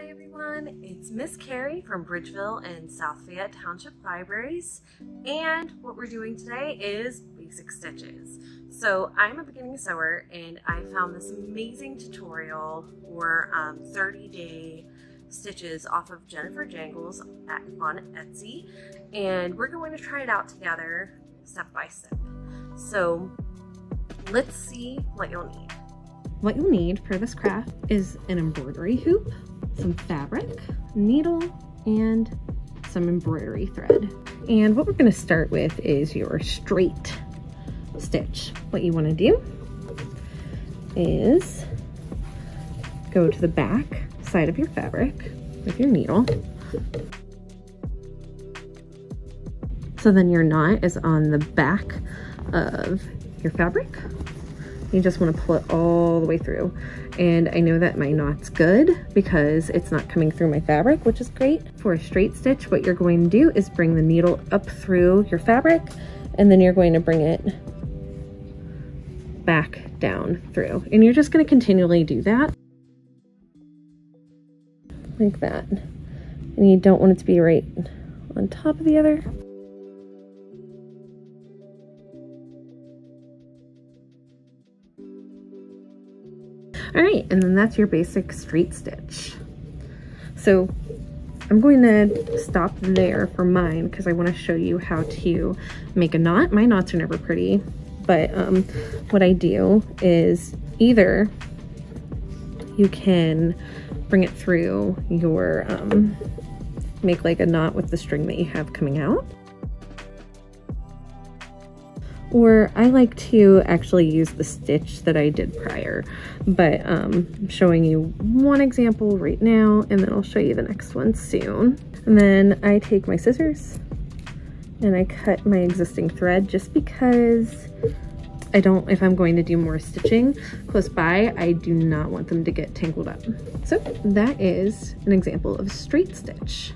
Hi everyone, it's Miss Carrie from Bridgeville and South Fayette Township Libraries, and what we're doing today is basic stitches. So I'm a beginning sewer and I found this amazing tutorial for 30-day stitches off of Jennifer Jangles on Etsy, and we're going to try it out together step by step. So let's see what you'll need. What you'll need for this craft is an embroidery hoop, some fabric, needle, and some embroidery thread. And what we're going to start with is your straight stitch. What you want to do is go to the back side of your fabric with your needle. So then your knot is on the back of your fabric. You just want to pull it all the way through. And I know that my knot's good because it's not coming through my fabric, which is great. For a straight stitch, what you're going to do is bring the needle up through your fabric, and then you're going to bring it back down through. And you're just going to continually do that. Like that. And you don't want it to be right on top of the other. All right, and then that's your basic straight stitch. So I'm going to stop there for mine because I want to show you how to make a knot. My knots are never pretty, but what I do is either you can bring it through your, make like a knot with the string that you have coming out. Or I like to actually use the stitch that I did prior, but I'm showing you one example right now, and then I'll show you the next one soon. And then I take my scissors and I cut my existing thread just because if I'm going to do more stitching close by, I do not want them to get tangled up. So that is an example of a straight stitch.